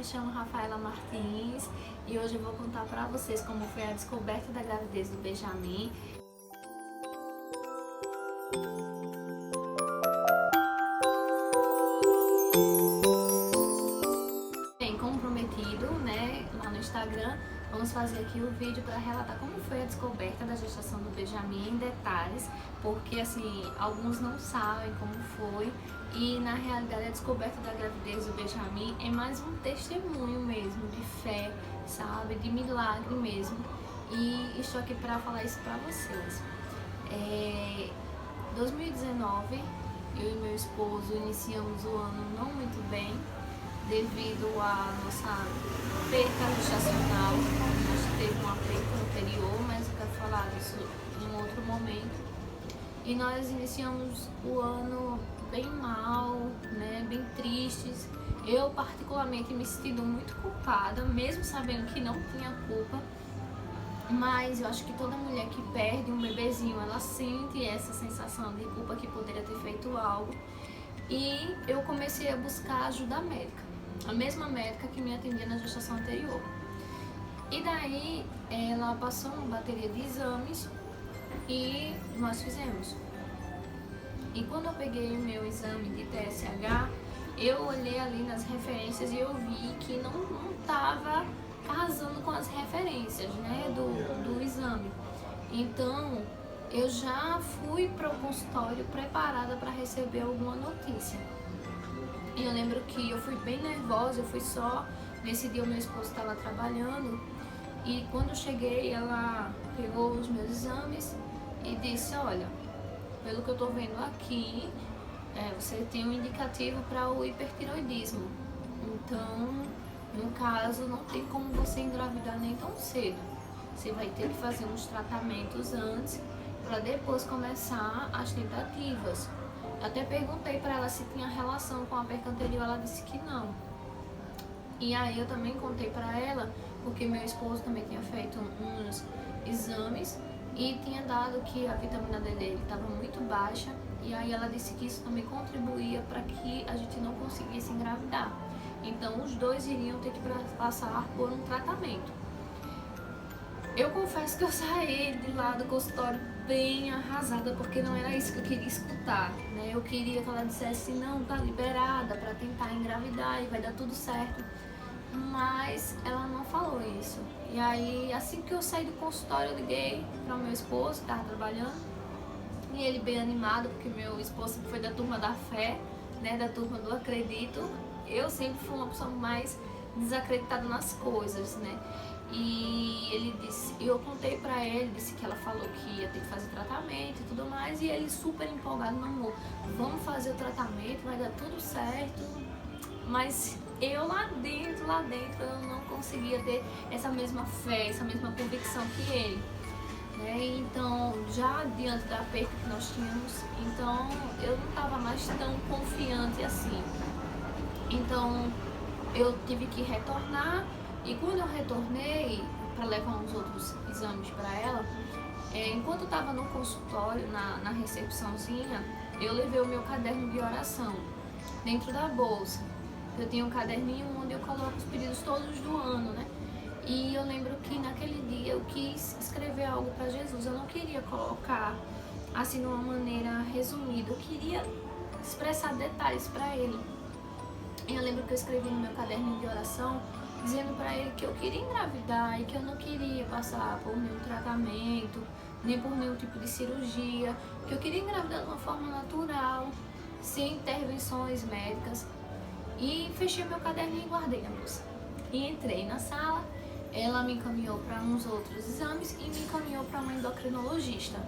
chamo Rafaela Martins e hoje eu vou contar para vocês como foi a descoberta da gravidez do Benjamin. Bem, como prometido, né, lá no Instagram, vamos fazer aqui o vídeo para relatar como foi a descoberta da gestação do Benjamin em detalhes, porque assim, alguns não sabem como foi. E na realidade a descoberta da gravidez do Benjamin é mais um testemunho mesmo de fé, sabe, de milagre mesmo. E estou aqui para falar isso para vocês. 2019, eu e meu esposo iniciamos o ano não muito bem, devido à nossa perca gestacional. A gente teve uma perca anterior, mas eu quero falar disso em um outro momento. E nós iniciamos o ano bem mal, né, bem tristes. Eu particularmente me sentindo muito culpada, mesmo sabendo que não tinha culpa. Mas eu acho que toda mulher que perde um bebezinho, ela sente essa sensação de culpa, que poderia ter feito algo. E eu comecei a buscar ajuda médica, a mesma médica que me atendia na gestação anterior. E daí ela passou uma bateria de exames e nós fizemos. E quando eu peguei o meu exame de TSH, eu olhei ali nas referências e eu vi que não estava casando com as referências, né, do exame. Então eu já fui para o consultório preparada para receber alguma notícia. E eu lembro que eu fui bem nervosa, eu fui só, nesse dia o meu esposo estava trabalhando, e quando eu cheguei ela pegou os meus exames e disse: olha, pelo que eu tô vendo aqui, você tem um indicativo para o hipertiroidismo, então no caso não tem como você engravidar nem tão cedo, você vai ter que fazer uns tratamentos antes para depois começar as tentativas. Eu até perguntei para ela se tinha relação com a perca anterior, ela disse que não. E aí eu também contei para ela, porque meu esposo também tinha feito uns exames e tinha dado que a vitamina D dele estava muito baixa, e aí ela disse que isso também contribuía para que a gente não conseguisse engravidar. Então os dois iriam ter que passar por um tratamento. Eu confesso que eu saí de lá do consultório bem arrasada, porque não era isso que eu queria escutar, né? Eu queria que ela dissesse: não, tá liberada para tentar engravidar e vai dar tudo certo. Mas ela não falou isso. E aí, assim que eu saí do consultório, eu liguei para o meu esposo, que estava trabalhando, e ele bem animado, porque meu esposo foi da turma da fé, né, da turma do acredito. Eu sempre fui uma pessoa mais desacreditada nas coisas, né? E ele disse, eu contei pra ele, disse que ela falou que ia ter que fazer tratamento e tudo mais, e ele super empolgado: não, amor, vamos fazer o tratamento, vai dar tudo certo. Mas eu lá dentro eu não conseguia ter essa mesma fé, essa mesma convicção que ele, né? Então, já diante da perca que nós tínhamos, então eu não estava mais tão confiante assim. Então eu tive que retornar, e quando eu retornei para levar uns outros exames para ela, enquanto eu estava no consultório, na recepçãozinha, eu levei o meu caderno de oração dentro da bolsa. Eu tinha um caderninho onde eu coloco os pedidos todos do ano, né? E eu lembro que naquele dia eu quis escrever algo para Jesus. Eu não queria colocar assim de uma maneira resumida, eu queria expressar detalhes para ele. E eu lembro que eu escrevi no meu caderninho de oração dizendo para ele que eu queria engravidar e que eu não queria passar por nenhum tratamento, nem por nenhum tipo de cirurgia, que eu queria engravidar de uma forma natural, sem intervenções médicas. E fechei meu caderninho e guardei a bolsa. E entrei na sala, ela me encaminhou para uns outros exames e me encaminhou para uma endocrinologista.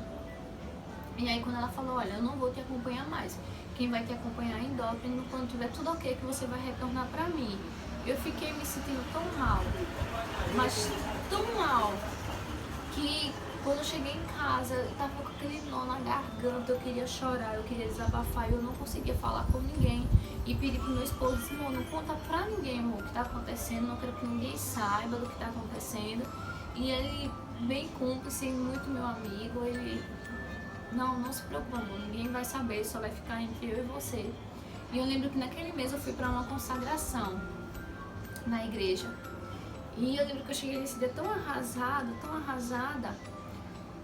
E aí quando ela falou: olha, eu não vou te acompanhar mais, quem vai te acompanhar é endócrino, quando tiver tudo ok que você vai retornar para mim. Eu fiquei me sentindo tão mal, mas tão mal, que quando eu cheguei em casa, eu tava com aquele nó na garganta, eu queria chorar, eu queria desabafar, e eu não conseguia falar com ninguém. E pedi pro meu esposo, disse: amor, não conta pra ninguém, amor, o que tá acontecendo, não quero que ninguém saiba do que tá acontecendo. E ele, bem cúmplice, muito meu amigo, ele: não se preocupa, amor, ninguém vai saber, só vai ficar entre eu e você. E eu lembro que naquele mês eu fui pra uma consagração. na igreja. E eu lembro que eu cheguei nesse dia tão arrasada,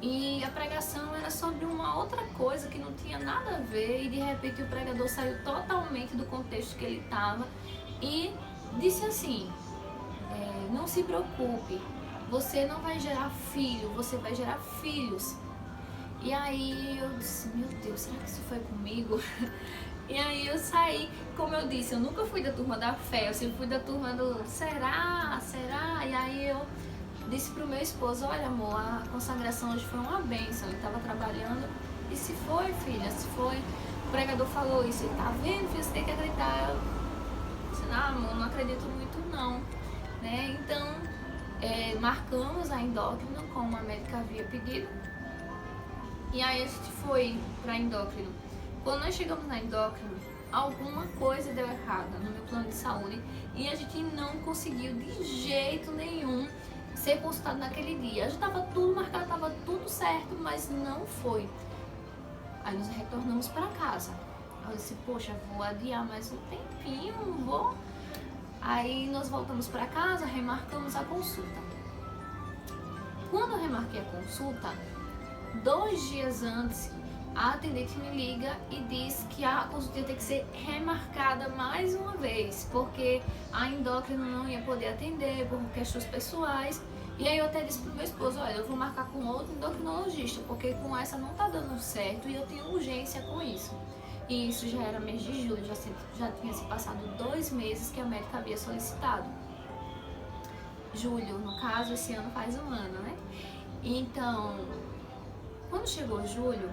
e a pregação era sobre uma outra coisa que não tinha nada a ver, e de repente o pregador saiu totalmente do contexto que ele estava e disse assim: não se preocupe, você não vai gerar filho, você vai gerar filhos. E aí eu disse: meu Deus, será que isso foi comigo? E aí eu saí, como eu disse, eu nunca fui da turma da fé, eu sempre fui da turma do será? E aí eu disse pro meu esposo: olha amor, a consagração hoje foi uma bênção. Ele estava trabalhando e se foi, filha, se foi. O pregador falou isso, ele tá vendo, filha, você tem que acreditar. Eu disse: não amor, não acredito muito não, né? Então marcamos a endócrino como a médica havia pedido. E aí a gente foi pra endócrino. Quando nós chegamos na endócrino, alguma coisa deu errada no meu plano de saúde e a gente não conseguiu de jeito nenhum ser consultado naquele dia. Já estava tudo marcado, estava tudo certo, mas não foi. Aí nós retornamos para casa. Eu disse: poxa, vou adiar mais um tempinho, vou. Aí nós voltamos para casa, remarcamos a consulta. Quando eu remarquei a consulta, 2 dias antes, a atendente me liga e diz que a consulta ia ter que ser remarcada mais uma vez, porque a endócrino não ia poder atender por questões pessoais. E aí eu até disse pro meu esposo: olha, eu vou marcar com outro endocrinologista, porque com essa não tá dando certo e eu tenho urgência com isso. E isso já era mês de julho, já tinha se passado 2 meses que a médica havia solicitado. Julho, no caso, esse ano faz 1 ano, né? Então, quando chegou julho,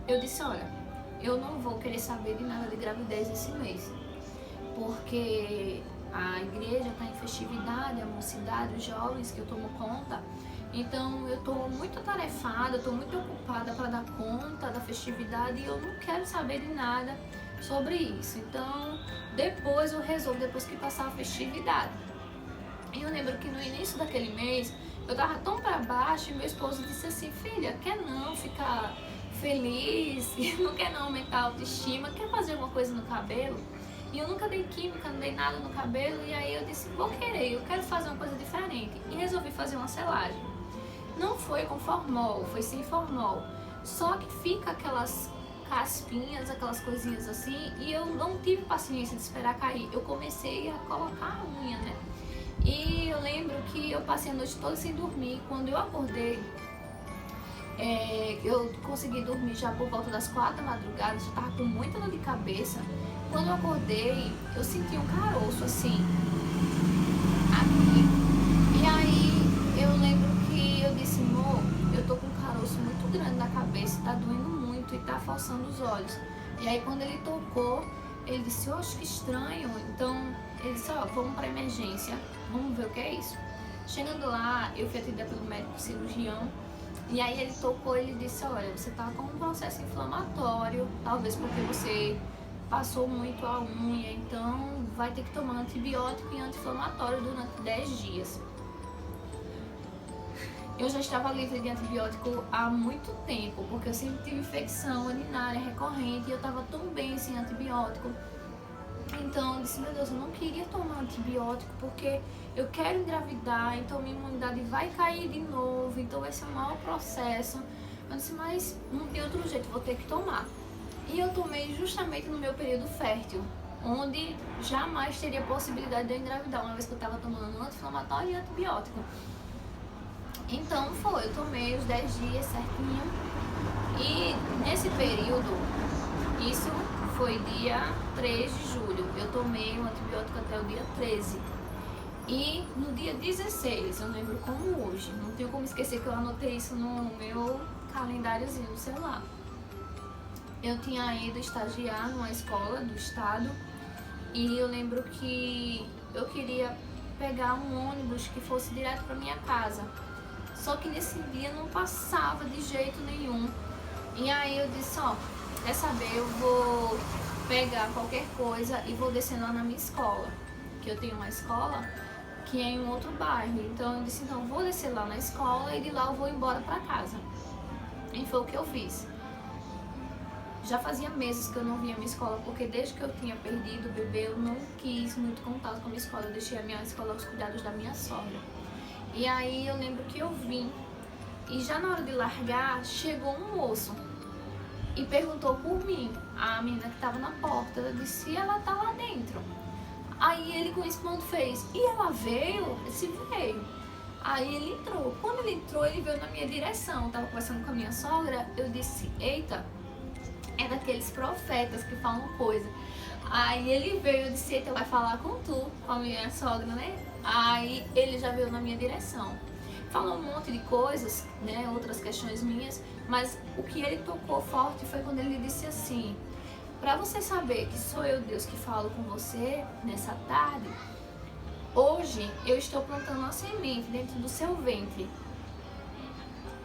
eu disse: olha, eu não vou querer saber de nada de gravidez esse mês, porque a igreja está em festividade, a mocidade, os jovens que eu tomo conta. Então eu estou muito atarefada, estou muito ocupada para dar conta da festividade e eu não quero saber de nada sobre isso. Então depois eu resolvo, depois que passar a festividade. E eu lembro que no início daquele mês eu tava tão para baixo e meu esposo disse assim: filha, quer não ficar feliz, não quer não aumentar a autoestima, quer fazer alguma coisa no cabelo? E eu nunca dei química, não dei nada no cabelo, e aí eu disse: vou querer, eu quero fazer uma coisa diferente. E resolvi fazer uma selagem. Não foi com formol, foi sem formol. Só que fica aquelas caspinhas, aquelas coisinhas assim, e eu não tive paciência de esperar cair. Eu comecei a colocar a unha, né? E eu lembro que eu passei a noite toda sem dormir. Quando eu acordei, eu consegui dormir já por volta das 4 da madrugada, já tava com muita dor de cabeça. Quando eu acordei, eu senti um caroço assim, aqui. E aí eu lembro que eu disse: amor, eu tô com um caroço muito grande na cabeça, tá doendo muito e tá forçando os olhos. E aí quando ele tocou, ele disse: oxe, que estranho. Então ele disse: ó, vamos pra emergência, vamos ver o que é isso. Chegando lá, eu fui atendida pelo médico cirurgião. E aí ele tocou e ele disse: olha, você tá com um processo inflamatório, talvez porque você passou muito a unha, então vai ter que tomar antibiótico e anti-inflamatório durante 10 dias. Eu já estava livre de antibiótico há muito tempo, porque eu sempre tive infecção urinária recorrente e eu estava tão bem sem antibiótico. Então eu disse: meu Deus, eu não queria tomar antibiótico porque eu quero engravidar, então minha imunidade vai cair de novo, então vai ser um mau processo. Eu disse: mas não tem outro jeito, vou ter que tomar. E eu tomei justamente no meu período fértil, onde jamais teria possibilidade de eu engravidar, uma vez que eu estava tomando anti-inflamatório e antibiótico. Então eu tomei os 10 dias certinho. E nesse período, isso foi dia 3 de julho, eu tomei o antibiótico até o dia 13. E no dia 16, eu lembro como hoje, não tenho como esquecer que eu anotei isso no meu calendáriozinho do celular. Eu tinha ido estagiar numa escola do estado e eu lembro que eu queria pegar um ônibus que fosse direto para minha casa. Só que nesse dia não passava de jeito nenhum. E aí eu disse: ó, quer saber, eu vou pegar qualquer coisa e vou descer lá na minha escola, que eu tenho uma escola que é em um outro bairro. Então eu disse: então vou descer lá na escola e de lá eu vou embora para casa. E foi o que eu fiz. Já fazia meses que eu não vinha à minha escola, porque desde que eu tinha perdido o bebê, eu não quis muito contato com a minha escola. Eu deixei a minha escola aos cuidados da minha sogra. E aí eu lembro que eu vim, e já na hora de largar, chegou um moço e perguntou por mim. A menina que estava na porta, eu disse, ela tá lá dentro. Aí ele com esse ponto fez, e ela veio? Eu disse, veio. Aí ele entrou. Quando ele entrou, ele veio na minha direção. Eu tava conversando com a minha sogra, eu disse, eita, é daqueles profetas que falam coisa. Aí ele veio, eu disse, eita, vai falar com tu, com a minha sogra, né? Aí ele já veio na minha direção. Falou um monte de coisas, né, outras questões minhas, mas o que ele tocou forte foi quando ele disse assim, para você saber que sou eu, Deus, que falo com você nessa tarde, hoje eu estou plantando uma semente dentro do seu ventre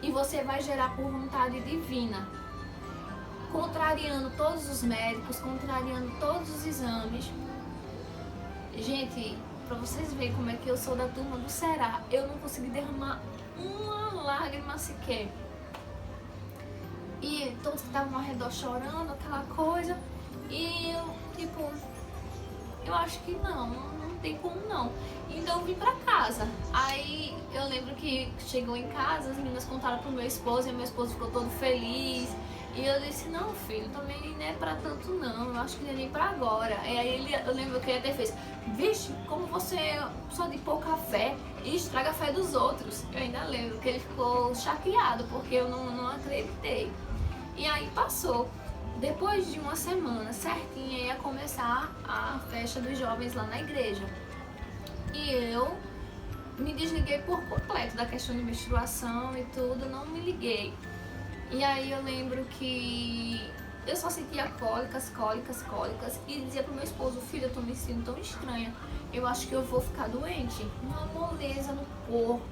e você vai gerar por vontade divina, contrariando todos os médicos, contrariando todos os exames. Gente, pra vocês verem como é que eu sou da turma do Será, eu não consegui derramar uma lágrima sequer. E todos que estavam ao redor chorando, aquela coisa. E eu, tipo, eu acho que não tem como não. Então eu vim pra casa. Aí eu lembro que chegou em casa, as meninas contaram pro meu esposo e meu esposo ficou todo feliz. E eu disse, não filho, também não é pra tanto não, eu acho que não é nem pra agora. E aí eu lembro que ele até fez, vixe, como você é só de pouca fé e estraga a fé dos outros. Eu ainda lembro que ele ficou chateado porque eu não acreditei. E aí passou. Depois de uma semana certinha ia começar a festa dos jovens lá na igreja. E eu me desliguei por completo da questão de menstruação e tudo, não me liguei. E aí eu lembro que eu só sentia cólicas e dizia pro meu esposo, filho, eu tô me sentindo tão estranha, eu acho que eu vou ficar doente. Uma moleza no corpo,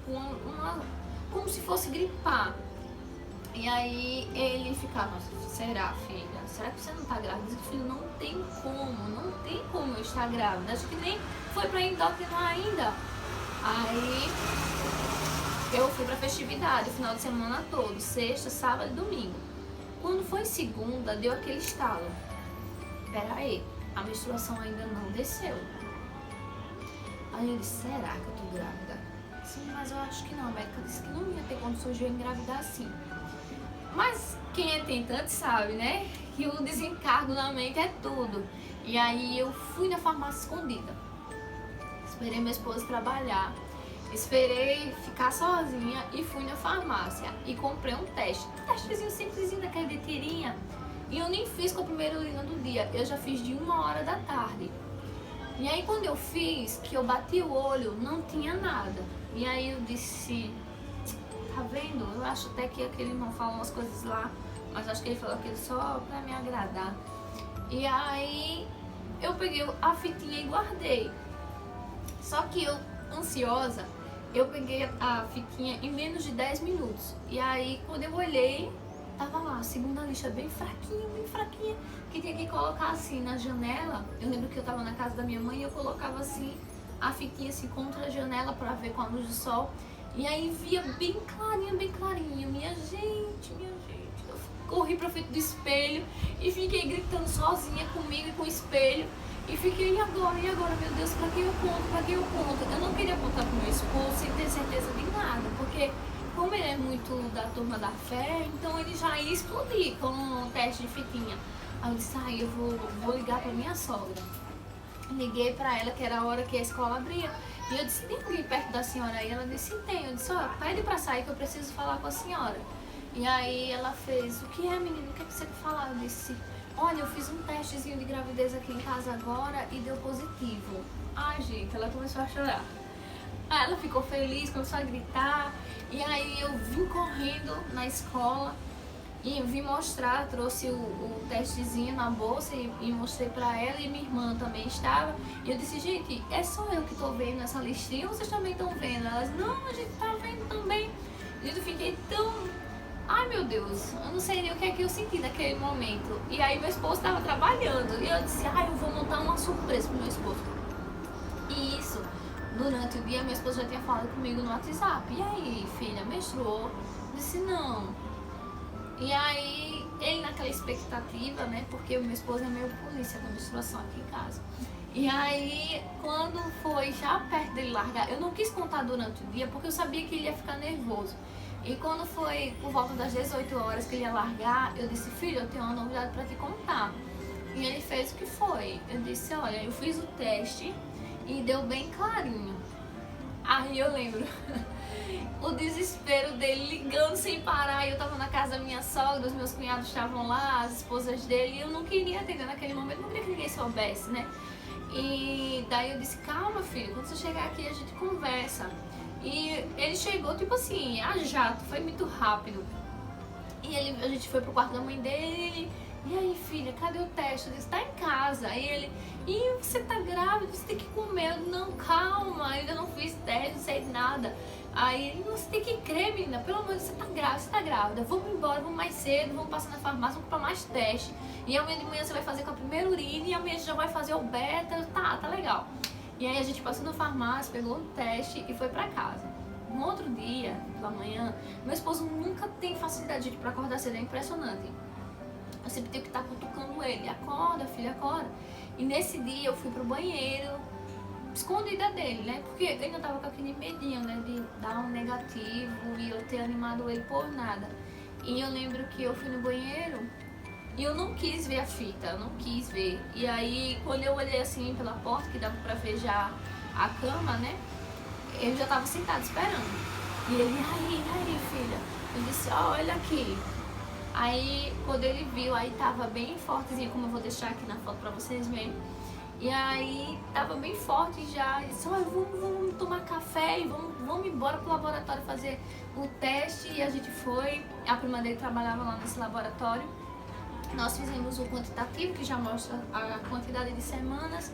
como se fosse gripar. E aí ele ficava, será filha? Será que você não tá grávida? Eu disse, filho, não tem como eu estar grávida. Acho que nem foi pra endocrinar ainda. Aí eu fui pra festividade, final de semana todo, sexta, sábado e domingo. Quando foi segunda, deu aquele estalo. Pera aí, a menstruação ainda não desceu. Aí eu disse, será que eu tô grávida? Sim, mas eu acho que não. A médica disse que não ia ter condições de eu engravidar assim. Mas quem é tentante sabe, né? Que o desencargo na mente é tudo. E aí eu fui na farmácia escondida. Esperei meu esposo trabalhar. Esperei ficar sozinha e fui na farmácia e comprei um teste. Um testezinho simplesinho daquela de tirinha. E eu nem fiz com a primeira urina do dia. Eu já fiz de 1h da tarde. E aí quando eu fiz, que eu bati o olho, não tinha nada. E aí eu disse, tá vendo? Eu acho até que aquele irmão falou umas coisas lá, mas acho que ele falou aquilo só pra me agradar. E aí eu peguei a fitinha e guardei. Só que eu, ansiosa, eu peguei a fitinha em menos de 10 minutos. E aí quando eu olhei, tava lá, a segunda lixa bem fraquinha, que tinha que colocar assim na janela. Eu lembro que eu tava na casa da minha mãe e eu colocava assim, a fitinha assim contra a janela pra ver com a luz do sol. E aí via bem clarinha, minha gente, eu corri pra frente do espelho e fiquei gritando sozinha comigo e com o espelho. E fiquei, e agora, meu Deus, pra quem eu conto? Eu não queria contar pro meu esposo sem ter certeza de nada, porque como ele é muito da turma da fé, então ele já ia explodir com um teste de fitinha. Aí eu disse, eu vou ligar pra minha sogra. Liguei pra ela, que era a hora que a escola abria. E eu disse, tem alguém perto da senhora aí? Ela disse, tem. Eu disse, pede pra sair que eu preciso falar com a senhora. E aí ela fez, o que é, menina? O que é que você quer falar? Eu disse, olha, eu fiz um testezinho de gravidez aqui em casa agora e deu positivo. Ai, gente, ela começou a chorar. Aí ela ficou feliz, começou a gritar. E aí eu vim correndo na escola e vim mostrar, trouxe o testezinho na bolsa e mostrei pra ela, e minha irmã também estava. E eu disse, gente, é só eu que tô vendo essa listinha ou vocês também estão vendo? Elas, não, a gente tá vendo também. E eu fiquei tão... Ai, meu Deus, eu não sei nem o que é que eu senti naquele momento. E aí meu esposo estava trabalhando e eu disse, eu vou montar uma surpresa pro meu esposo. E isso, durante o dia, meu esposo já tinha falado comigo no WhatsApp. E aí, filha, menstruou? Eu disse, não. E aí ele naquela expectativa, né? Porque o meu esposo é meio polícia da menstruação aqui em casa. E aí, quando foi já perto dele largar, eu não quis contar durante o dia, porque eu sabia que ele ia ficar nervoso. E quando foi por volta das 18 horas que ele ia largar, eu disse, filho, eu tenho uma novidade para te contar. E ele fez o que foi. Eu disse, olha, eu fiz o teste e deu bem clarinho. Aí eu lembro o desespero dele ligando sem parar. Eu tava na casa da minha sogra, os meus cunhados estavam lá, as esposas dele, e eu não queria atender naquele momento, não queria que ninguém soubesse, né? E daí eu disse, calma filho, quando você chegar aqui a gente conversa. E ele chegou tipo assim, a jato, foi muito rápido. E a gente foi pro quarto da mãe dele. E aí filha, cadê o teste? Eu disse, tá em casa. Aí ele, e você tá grávida, você tem que comer. Eu, não, calma, ainda não fiz teste, não sei nada. Aí ele, você tem que crer, menina, pelo amor de Deus, você tá grávida, vamos embora, vamos mais cedo, vamos passar na farmácia, vamos comprar mais teste. E amanhã de manhã você vai fazer com a primeira urina, e amanhã a gente já vai fazer o beta, tá legal. E aí a gente passou na farmácia, pegou um teste e foi pra casa. No outro dia, pela manhã, meu esposo nunca tem facilidade pra acordar cedo, é impressionante. Eu sempre tenho que estar cutucando ele, acorda filho, acorda. E nesse dia eu fui pro banheiro, escondida dele, né? Porque eu ainda tava com aquele medinho, né? De dar um negativo e eu ter animado ele por nada. E eu lembro que eu fui no banheiro e eu não quis ver a fita, eu não quis ver. E aí, quando eu olhei assim pela porta, que dava pra ver já a cama, né? Ele já tava sentado esperando. E ele, aí, filha? Eu disse, olha aqui. Aí, quando ele viu, aí tava bem fortezinho, como eu vou deixar aqui na foto pra vocês verem. E aí, tava bem forte já. E disse, olha, vamos tomar café e vamos embora pro laboratório fazer o teste. E a gente foi. A prima dele trabalhava lá nesse laboratório. Nós fizemos o quantitativo, que já mostra a quantidade de semanas.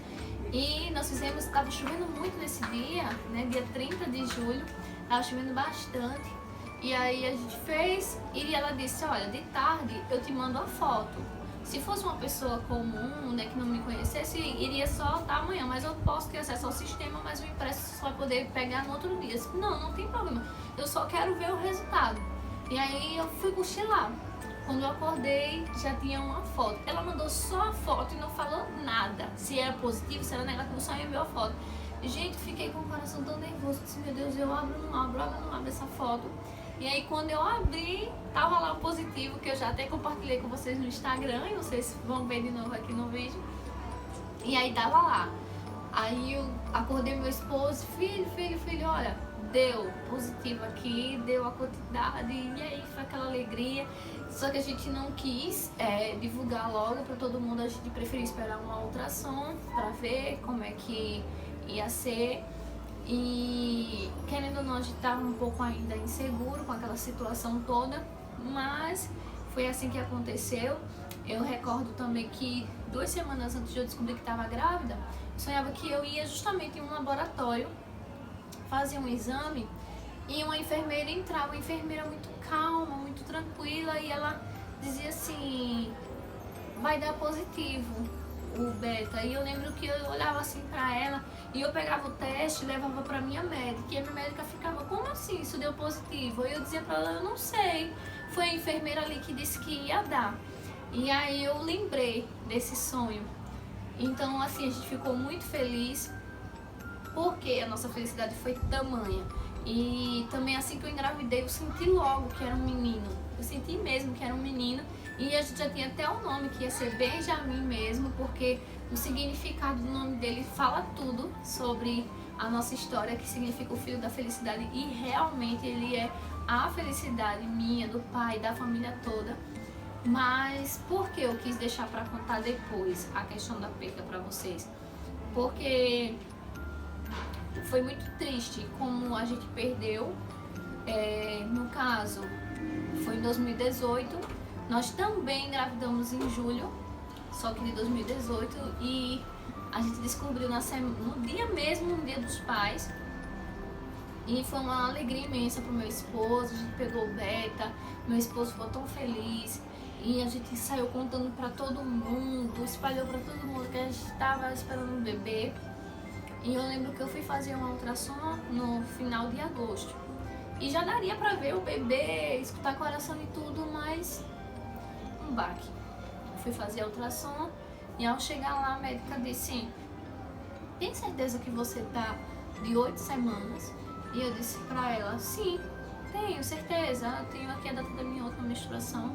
E nós fizemos, estava chovendo muito nesse dia, né, dia 30 de julho. Estava chovendo bastante. E aí a gente fez e ela disse, olha, de tarde eu te mando a foto. Se fosse uma pessoa comum, né, que não me conhecesse, iria só estar amanhã, mas eu posso ter acesso ao sistema, mas o impresso só vai poder pegar no outro dia. Não tem problema, eu só quero ver o resultado. E aí eu fui cochilar. Quando eu acordei, já tinha uma foto. Ela mandou só a foto e não falou nada. Se era positivo, se era negativo, só enviou a foto. Gente, fiquei com o coração tão nervoso. Disse, meu Deus, eu abro ou não abro essa foto. E aí quando eu abri, tava lá o positivo, que eu já até compartilhei com vocês no Instagram, e vocês vão ver de novo aqui no vídeo. E aí tava lá. Aí eu acordei meu esposo, filho, olha, deu positivo aqui, deu a quantidade, e aí foi aquela alegria. Só que a gente não quis divulgar logo para todo mundo, a gente preferiu esperar uma ultrassom para ver como é que ia ser. E querendo ou não, a gente estava um pouco ainda inseguro com aquela situação toda, mas foi assim que aconteceu. Eu recordo também que 2 semanas antes de eu descobrir que estava grávida, eu sonhava que eu ia justamente em um laboratório fazer um exame e uma enfermeira entrava, uma enfermeira muito calma, muito tranquila, e ela dizia assim, vai dar positivo o beta. E eu lembro que eu olhava assim pra ela e eu pegava o teste e levava pra minha médica, e a minha médica ficava, como assim isso deu positivo? E eu dizia pra ela, eu não sei, foi a enfermeira ali que disse que ia dar. E aí eu lembrei desse sonho. Então assim, a gente ficou muito feliz, porque a nossa felicidade foi tamanha. E também assim que eu engravidei, eu senti logo que era um menino. Eu senti mesmo que era um menino. E a gente já tinha até o nome, que ia ser Benjamin mesmo, porque o significado do nome dele fala tudo sobre a nossa história, que significa o filho da felicidade. E realmente ele é a felicidade minha, do pai, da família toda. Mas por que eu quis deixar para contar depois a questão da perda para vocês? Porque foi muito triste como a gente perdeu. No caso, foi em 2018. Nós também engravidamos em julho, só que de 2018, e a gente descobriu no dia mesmo, no dia dos pais. E foi uma alegria imensa pro meu esposo, a gente pegou o beta, meu esposo ficou tão feliz. E a gente saiu contando pra todo mundo, espalhou pra todo mundo que a gente estava esperando um bebê. E eu lembro que eu fui fazer uma ultrassom no final de agosto. E já daria pra ver o bebê, escutar coração e tudo, mas um baque. Eu fui fazer a ultrassom e ao chegar lá a médica disse: tem certeza que você tá de 8 semanas? E eu disse pra ela: sim, tenho certeza, eu tenho aqui a data da minha outra menstruação.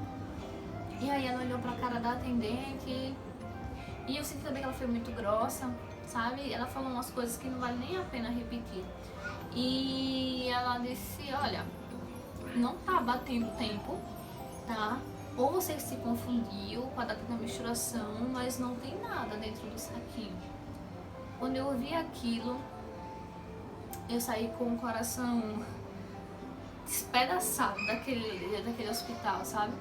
E aí ela olhou pra cara da atendente e eu senti também que ela foi muito grossa, sabe? Ela falou umas coisas que não vale nem a pena repetir. E ela disse: olha, não tá batendo tempo, tá? Ou você se confundiu com a data da menstruação, mas não tem nada dentro do saquinho. Quando eu ouvi aquilo, eu saí com o coração despedaçado daquele hospital, sabe?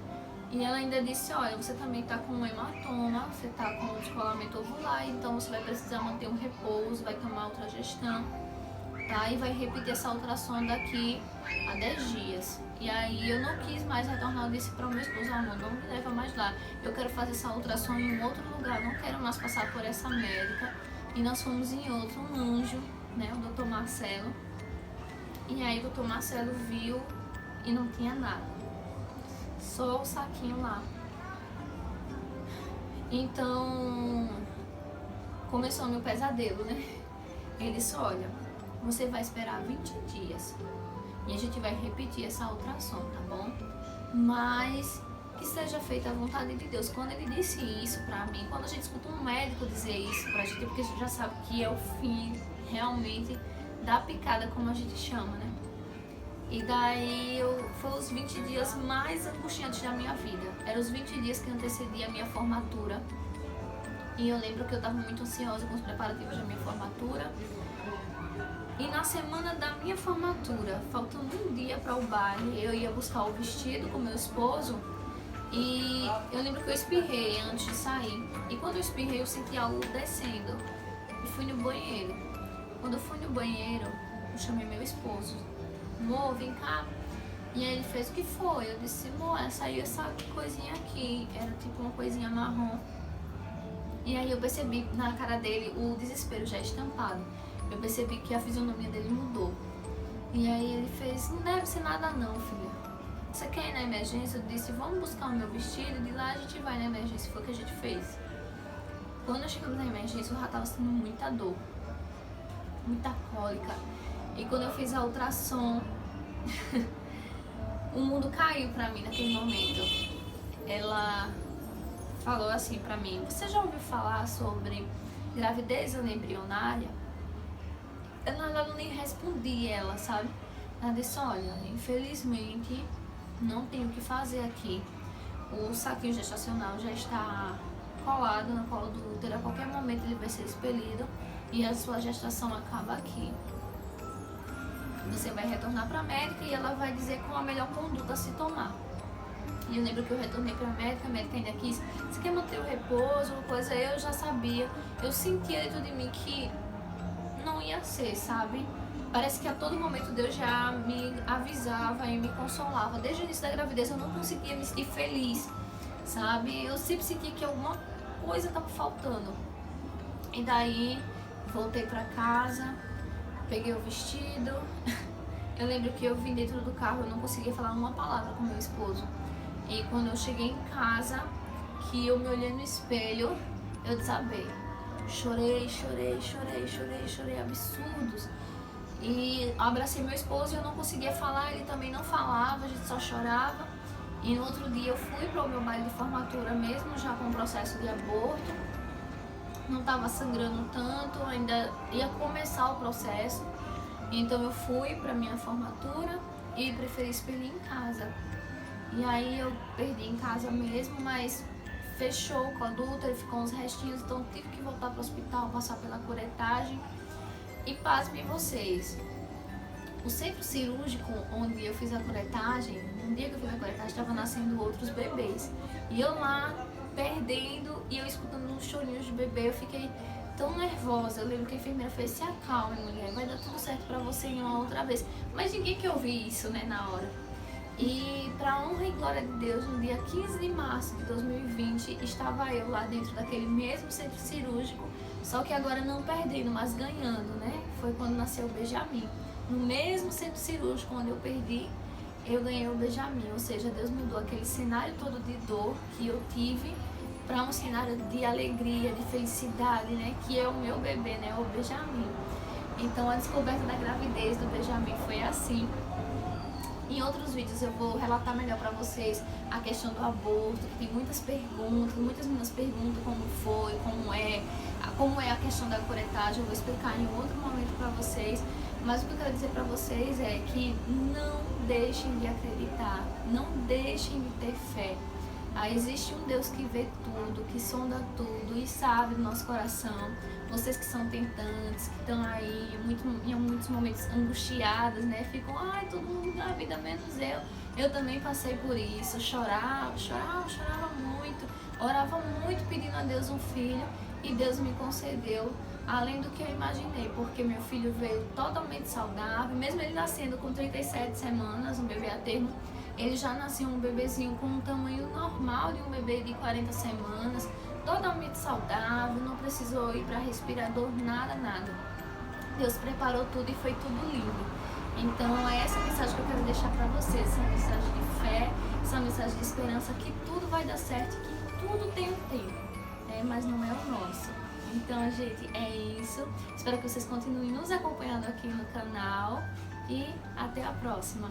E ela ainda disse: olha, você também tá com um hematoma, você tá com um descolamento ovular, então você vai precisar manter um repouso, vai tomar outra gestão, tá? E vai repetir essa ultrassom daqui a 10 dias. E aí eu não quis mais retornar, eu disse para o meu esposo: amor, não me leva mais lá, eu quero fazer essa ultrassom em um outro lugar, não quero mais passar por essa médica. E nós fomos em outro, um anjo, né, o doutor Marcelo. E aí o doutor Marcelo viu e não tinha nada, só o saquinho lá. Então começou o meu pesadelo, né? Ele disse: olha, você vai esperar 20 dias e a gente vai repetir essa ultrassom, tá bom? Mas que seja feita a vontade de Deus. Quando ele disse isso pra mim, quando a gente escuta um médico dizer isso pra gente, porque a gente já sabe que é o fim realmente da picada, como a gente chama, né? E daí foi os 20 dias mais angustiantes da minha vida. Eram os 20 dias que antecedia a minha formatura. E eu lembro que eu estava muito ansiosa com os preparativos da minha formatura. E na semana da minha formatura, faltando um dia para o baile, eu ia buscar o vestido com meu esposo. E eu lembro que eu espirrei antes de sair. E quando eu espirrei, eu senti algo descendo. E fui no banheiro. Quando eu fui no banheiro, eu chamei meu esposo: amor, vem cá. E aí ele fez: o que foi? Eu disse: amor, saiu essa coisinha aqui. Era tipo uma coisinha marrom. E aí eu percebi na cara dele o desespero já estampado. Eu percebi que a fisionomia dele mudou. E aí ele fez: não deve ser nada não, filha. Você quer ir na emergência? Eu disse: vamos buscar o meu vestido, de lá a gente vai na emergência. Foi o que a gente fez. Quando eu chegamos na emergência, eu já tava sentindo muita dor, muita cólica. E quando eu fiz a ultrassom, o mundo caiu pra mim naquele momento. Ela falou assim pra mim: você já ouviu falar sobre gravidez embrionária? Eu não nem respondi ela, sabe? Ela disse: olha, infelizmente não tenho o que fazer aqui. O saquinho gestacional já está colado no colo do útero, a qualquer momento ele vai ser expelido e a sua gestação acaba aqui. Você vai retornar para a médica e ela vai dizer qual a melhor conduta a se tomar. E eu lembro que eu retornei para a médica ainda quis: você quer manter o repouso, uma coisa. Eu já sabia, eu sentia dentro de mim que não ia ser, sabe? Parece que a todo momento Deus já me avisava e me consolava. Desde o início da gravidez eu não conseguia me sentir feliz, sabe? Eu sempre sentia que alguma coisa estava faltando. E daí voltei para casa, peguei o vestido. Eu lembro que eu vim dentro do carro, eu não conseguia falar uma palavra com meu esposo. E quando eu cheguei em casa, que eu me olhei no espelho, eu desabei. Chorei absurdos. E abracei meu esposo e eu não conseguia falar, ele também não falava, a gente só chorava. E no outro dia eu fui para o meu baile de formatura mesmo, já com o processo de aborto. Não estava sangrando tanto, ainda ia começar o processo. Então eu fui para minha formatura e preferi expelir em casa. E aí eu perdi em casa mesmo, mas fechou o conduto, ele ficou uns restinhos, então tive que voltar para o hospital, passar pela curetagem. E pasmem vocês, o centro cirúrgico onde eu fiz a curetagem, no dia que eu fiz a curetagem, estava nascendo outros bebês. E eu lá, perdendo, e eu escutando uns chorinhos de bebê, eu fiquei tão nervosa. Eu lembro que a enfermeira fez: se acalme, mulher, vai dar tudo certo pra você em uma outra vez. Mas ninguém que ouvi isso, né, na hora. E pra honra e glória de Deus, no dia 15 de março de 2020, estava eu lá dentro daquele mesmo centro cirúrgico, só que agora não perdendo, mas ganhando, né? Foi quando nasceu o Benjamin, no mesmo centro cirúrgico onde eu perdi. eu ganhei o Benjamin, ou seja, Deus mudou aquele cenário todo de dor que eu tive para um cenário de alegria, de felicidade, né? Que é o meu bebê, né? O Benjamin. Então a descoberta da gravidez do Benjamin foi assim. Em outros vídeos eu vou relatar melhor para vocês a questão do aborto, que tem muitas perguntas, muitas meninas perguntam como foi, como é a questão da curetagem. Eu vou explicar em outro momento para vocês. Mas o que eu quero dizer para vocês é que não deixem de acreditar, não deixem de ter fé. Existe um Deus que vê tudo, que sonda tudo e sabe do nosso coração. Vocês que são tentantes, que estão aí em muitos momentos angustiadas, né? Ficam, ai, todo mundo na vida menos eu. Eu também passei por isso, chorava muito, orava muito pedindo a Deus um filho e Deus me concedeu além do que eu imaginei, porque meu filho veio totalmente saudável, mesmo ele nascendo com 37 semanas, um bebê a termo. Ele já nasceu um bebezinho com um tamanho normal de um bebê de 40 semanas, totalmente saudável, não precisou ir para respirador, nada. Deus preparou tudo e foi tudo lindo. Então é essa mensagem que eu quero deixar para vocês, essa mensagem de fé, essa mensagem de esperança, que tudo vai dar certo, que tudo tem um tempo, né? Mas não é o nosso. Então, gente, é isso. Espero que vocês continuem nos acompanhando aqui no canal e até a próxima.